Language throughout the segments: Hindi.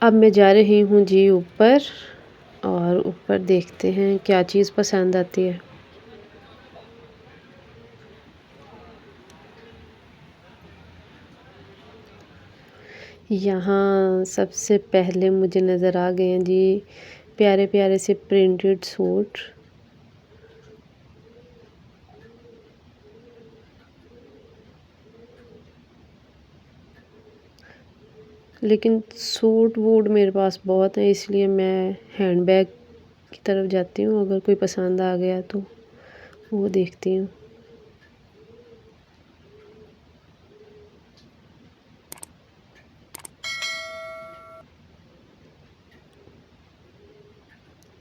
अब मैं जा रही हूँ जी ऊपर, और ऊपर देखते हैं क्या चीज़ पसंद आती है। यहाँ सबसे पहले मुझे नज़र आ गए हैं जी प्यारे प्यारे से प्रिंटेड सूट। लेकिन सूट वूट मेरे पास बहुत है, इसलिए मैं हैंडबैग की तरफ जाती हूँ। अगर कोई पसंद आ गया तो वो देखती हूँ।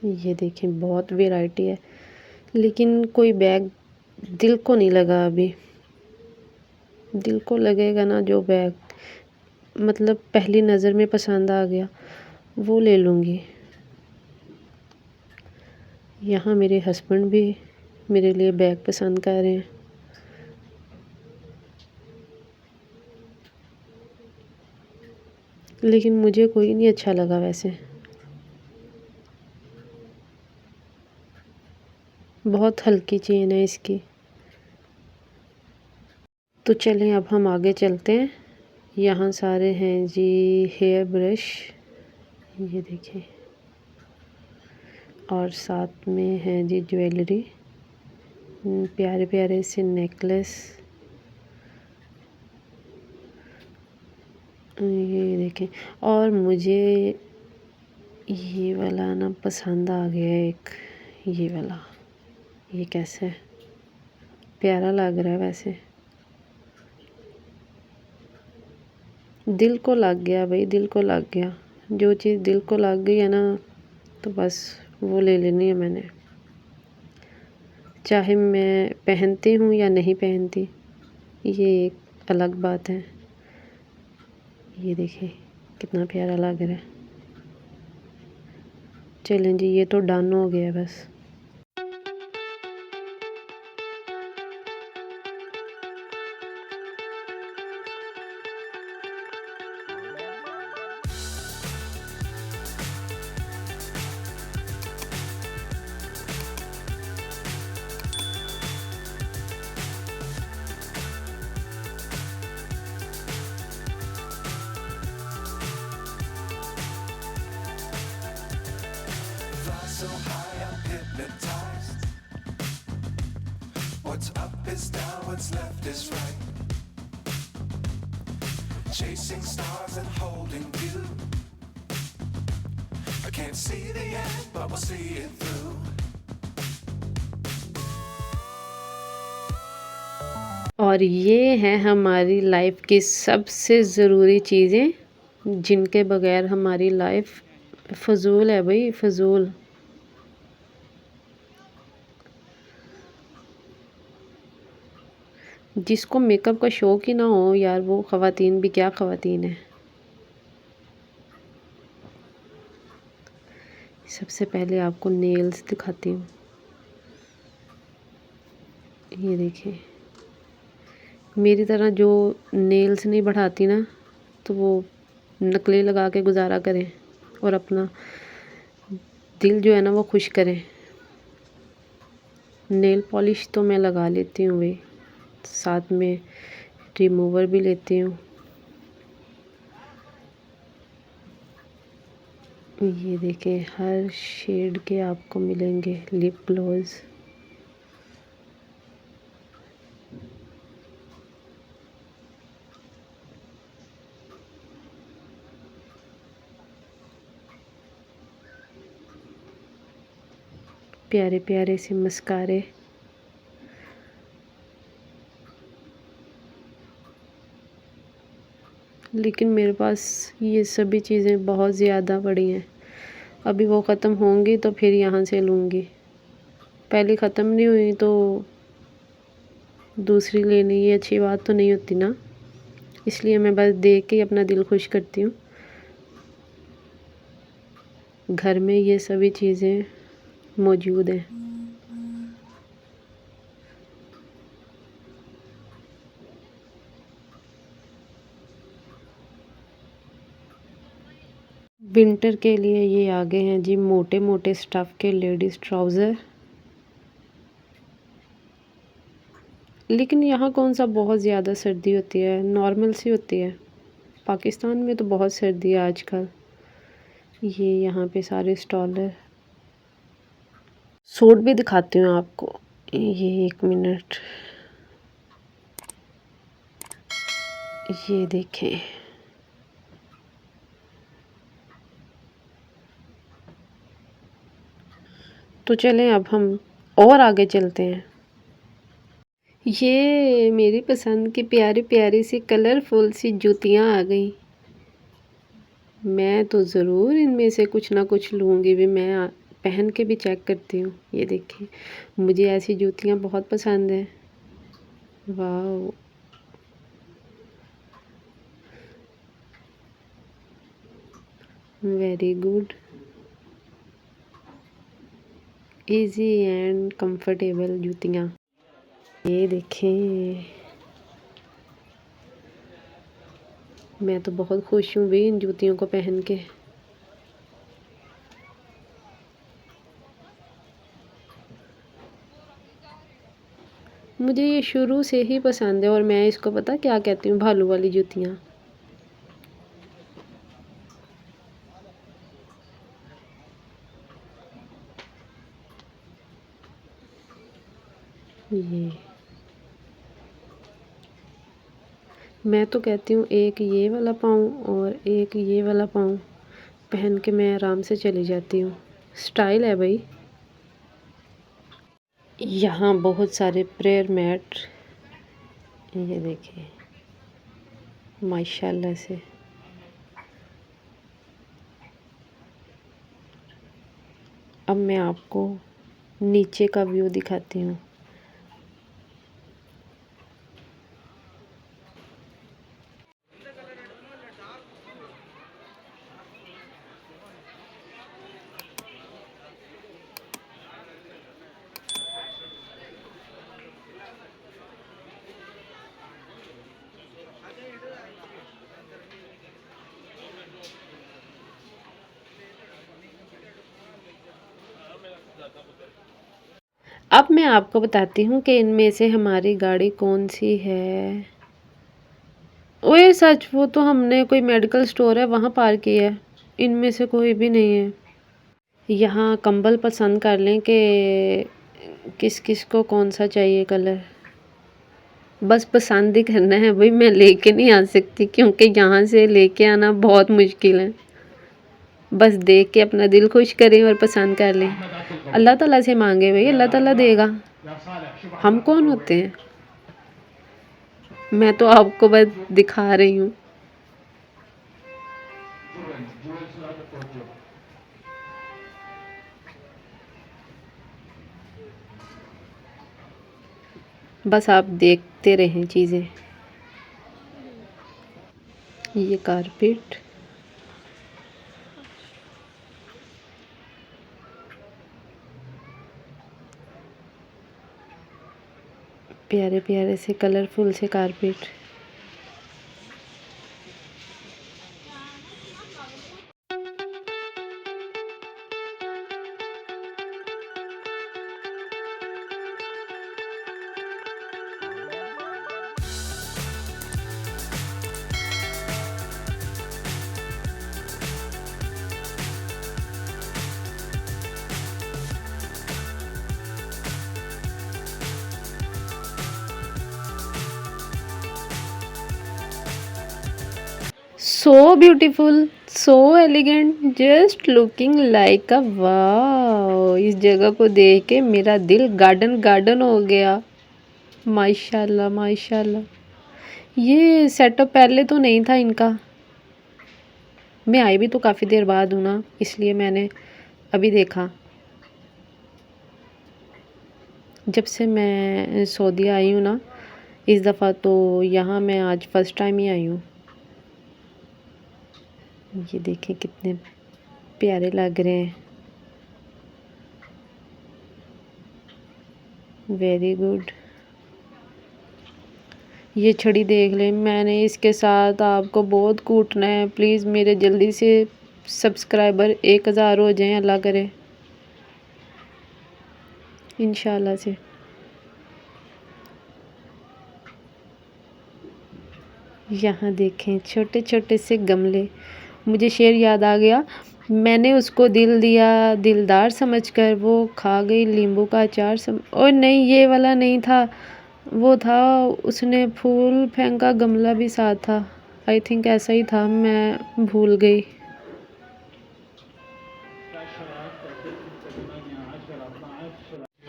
ये देखें, बहुत वैरायटी है, लेकिन कोई बैग दिल को नहीं लगा अभी। दिल को लगेगा ना जो बैग मतलब पहली नज़र में पसंद आ गया, वो ले लूँगी। यहाँ मेरे हस्बैंड भी मेरे लिए बैग पसंद कर रहे हैं। लेकिन मुझे कोई नहीं अच्छा लगा वैसे। बहुत हल्की चेन है इसकी। तो चलें अब हम आगे चलते हैं। यहाँ सारे हैं जी हेयर ब्रश, ये देखें, और साथ में है जी ज्वेलरी, प्यारे प्यारे से नेकलेस। ये देखें, और मुझे ये वाला ना पसंद आ गया एक, ये वाला। ये कैसा है, प्यारा लग रहा है वैसे। दिल को लग गया भाई, दिल को लग गया। जो चीज़ दिल को लग गई है ना, तो बस वो ले लेनी है मैंने, चाहे मैं पहनती हूँ या नहीं पहनती, ये एक अलग बात है। ये देखिए कितना प्यारा लग रहा है। चलें जी, ये तो डन हो गया बस। So high, I'm hypnotized. What's up is down, what's left is right. Chasing stars and holding you. I can't see the end, but we'll see it through. और ये हैं हमारी लाइफ की सबसे ज़रूरी चीज़ें, जिनके बगैर हमारी लाइफ फजूल है भाई, फजूल। जिसको मेकअप का शौक ही ना हो यार, वो ख़वातीन भी क्या ख़वातीन है। सबसे पहले आपको नेल्स दिखाती हूँ। ये देखिए, मेरी तरह जो नेल्स नहीं बढ़ाती ना, तो वो नकली लगा के गुजारा करें और अपना दिल जो है ना वो खुश करें। नेल पॉलिश तो मैं लगा लेती हूँ भाई, साथ में रिमूवर भी लेती हूँ। ये देखें, हर शेड के आपको मिलेंगे लिप ग्लोज। प्यारे प्यारे से मस्कारे। लेकिन मेरे पास ये सभी चीज़ें बहुत ज़्यादा पड़ी हैं, अभी वो ख़त्म होंगी तो फिर यहाँ से लूँगी। पहली ख़त्म नहीं हुई तो दूसरी लेनी, ये अच्छी बात तो नहीं होती ना, इसलिए मैं बस देख के अपना दिल खुश करती हूँ। घर में ये सभी चीज़ें मौजूद हैं। विंटर के लिए ये आ गए हैं जी मोटे मोटे स्टफ़ के लेडीज़ ट्राउज़र। लेकिन यहाँ कौन सा बहुत ज़्यादा सर्दी होती है, नॉर्मल सी होती है। पाकिस्तान में तो बहुत सर्दी है आजकल। ये यहाँ पे सारे स्टॉल है। सूट भी दिखाती हूँ आपको, ये 1 मिनट, ये देखें। तो चलें अब हम और आगे चलते हैं। ये मेरी पसंद की प्यारी प्यारी सी कलरफुल सी जूतियाँ आ गई। मैं तो ज़रूर इनमें से कुछ ना कुछ लूँगी भी। मैं पहन के भी चेक करती हूँ। ये देखिए, मुझे ऐसी जूतियाँ बहुत पसंद हैं। वाह, very good, easy and comfortable जूतियाँ। ये देखें, मैं तो बहुत खुश हूँ भी इन जूतियों को पहन के। मुझे ये शुरू से ही पसंद है और मैं इसको पता क्या कहती हूँ, भालू वाली जूतियाँ। ये मैं तो कहती हूँ एक ये वाला पाऊँ और एक ये वाला पाऊँ, पहन के मैं आराम से चली जाती हूँ। स्टाइल है भाई। यहाँ बहुत सारे प्रेयर मैट, ये देखिए माशाल्लाह से। अब मैं आपको नीचे का व्यू दिखाती हूँ। अब मैं आपको बताती हूँ कि इनमें से हमारी गाड़ी कौन सी है। ओए सच, वो तो हमने कोई मेडिकल स्टोर है वहाँ पार्क की है। इनमें से कोई भी नहीं है। यहाँ कंबल पसंद कर लें कि किस किस को कौन सा चाहिए कलर। बस पसंद ही करना है भाई, मैं लेके नहीं आ सकती क्योंकि यहाँ से लेके आना बहुत मुश्किल है। बस देख के अपना दिल खुश करें और पसंद कर लें। अल्लाह ताला से मांगे भाई, अल्लाह ताला देगा। हम कौन होते हैं? मैं तो आपको बस दिखा रही हूँ। बस आप देखते रहें चीज़ें। ये कारपेट, प्यारे प्यारे से कलरफुल से carpet. So beautiful, so elegant, just looking like a wow. इस जगह को देख के मेरा दिल गार्डन गार्डन हो गया। माशाल्लाह माशाल्लाह। ये सेटअप पहले तो नहीं था इनका। मैं आई भी तो काफ़ी देर बाद हूँ ना, इसलिए मैंने अभी देखा। जब से मैं सऊदी आई हूँ ना इस दफ़ा, तो यहाँ मैं आज फ़र्स्ट टाइम ही आई हूँ। ये देखें कितने प्यारे लग रहे हैं। Very good. ये छड़ी देख लें, मैंने इसके साथ आपको बहुत कूटना है। प्लीज़ मेरे जल्दी से सब्सक्राइबर 1000 हो जाएं, अल्लाह करे इंशाल्लाह से। यहाँ देखें छोटे छोटे से गमले। मुझे शेर याद आ गया, मैंने उसको दिल दिया दिलदार समझकर, वो खा गई नींबू का अचार और नहीं, ये वाला नहीं था, वो था उसने फूल फेंका, गमला भी साथ था। आई थिंक ऐसा ही था, मैं भूल गई।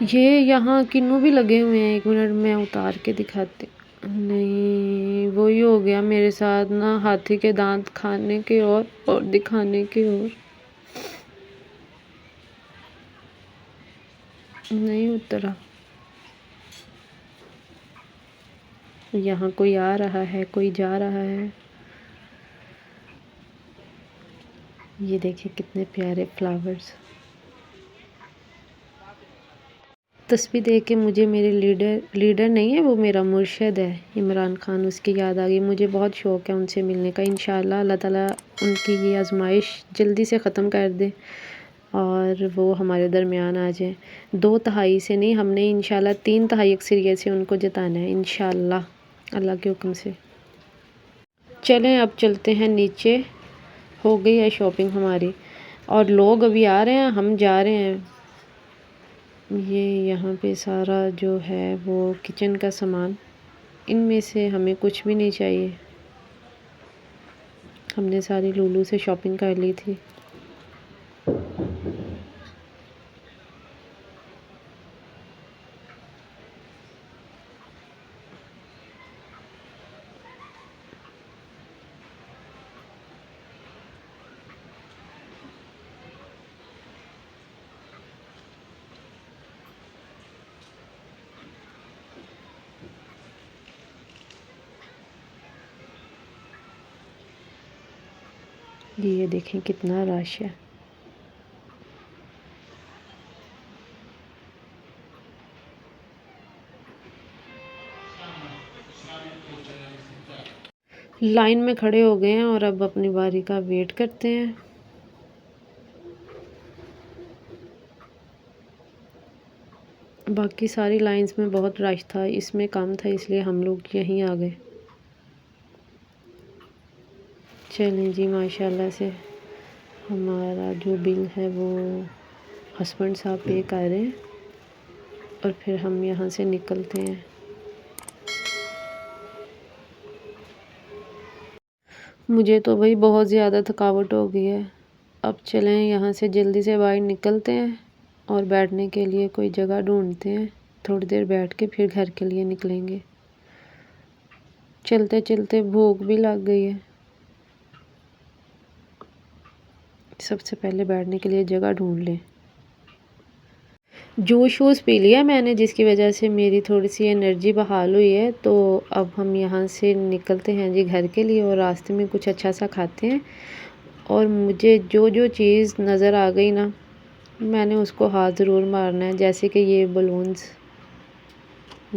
ये यहाँ किन्नू भी लगे हुए हैं, 1 मिनट में उतार के दिखाते। नहीं, वही हो गया मेरे साथ ना, हाथी के दांत खाने के और दिखाने के और। नहीं उतरा। यहाँ कोई आ रहा है, कोई जा रहा है। ये देखिए कितने प्यारे फ्लावर्स। तस्वीर देख के मुझे मेरे लीडर नहीं है, वो मेरा मुर्शिद है इमरान खान, उसकी याद आ गई। मुझे बहुत शौक़ है उनसे मिलने का। इंशाल्लाह अल्लाह ताला उनकी ये आजमाइश जल्दी से ख़त्म कर दे और वो हमारे दरमियान आ जाए। 2 तिहाई से नहीं, हमने इंशाल्लाह 3 तिहाई अक्सरियत से उनको जिताना है इंशाल्लाह, अल्लाह के हुक्म से। चलें अब चलते हैं नीचे, हो गई है शॉपिंग हमारी और लोग अभी आ रहे हैं, हम जा रहे हैं। ये यहाँ पे सारा जो है वो किचन का सामान, इनमें से हमें कुछ भी नहीं चाहिए। हमने सारी लुलु से शॉपिंग कर ली थी। ये देखें कितना रश है। लाइन में खड़े हो गए हैं और अब अपनी बारी का वेट करते हैं। बाकी सारी लाइंस में बहुत रश था, इसमें कम था, इसलिए हम लोग यहीं आ गए। चलें जी, माशाल्लाह से हमारा जो बिल है वो हस्बैंड साहब पे कर रहे हैं और फिर हम यहाँ से निकलते हैं। मुझे तो भाई बहुत ज़्यादा थकावट हो गई है। अब चलें यहाँ से जल्दी से बाहर निकलते हैं और बैठने के लिए कोई जगह ढूंढते हैं। थोड़ी देर बैठ के फिर घर के लिए निकलेंगे। चलते चलते भूख भी लग गई है। सबसे पहले बैठने के लिए जगह ढूंढ लें। जूस वूस पी लिया मैंने, जिसकी वजह से मेरी थोड़ी सी एनर्जी बहाल हुई है। तो अब हम यहाँ से निकलते हैं जी घर के लिए और रास्ते में कुछ अच्छा सा खाते हैं। और मुझे जो जो चीज़ नज़र आ गई ना, मैंने उसको हाथ ज़रूर मारना है। जैसे कि ये बलून्स,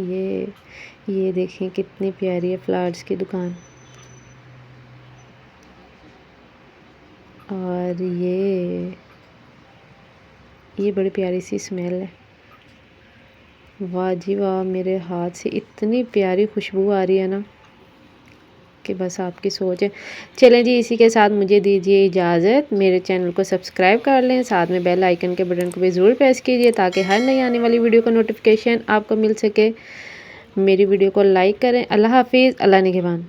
ये देखें कितनी प्यारी है फ्लावर्स की दुकान। और ये बड़ी प्यारी सी स्मेल है। वाह जी वाह, मेरे हाथ से इतनी प्यारी खुशबू आ रही है ना कि बस आपकी सोच है। चलें जी, इसी के साथ मुझे दीजिए इजाज़त। मेरे चैनल को सब्सक्राइब कर लें, साथ में बेल आइकन के बटन को भी ज़रूर प्रेस कीजिए ताकि हर नई आने वाली वीडियो का नोटिफिकेशन आपको मिल सके। मेरी वीडियो को लाइक करें। अल्लाह हाफिज़, अल्लाह निगहबान।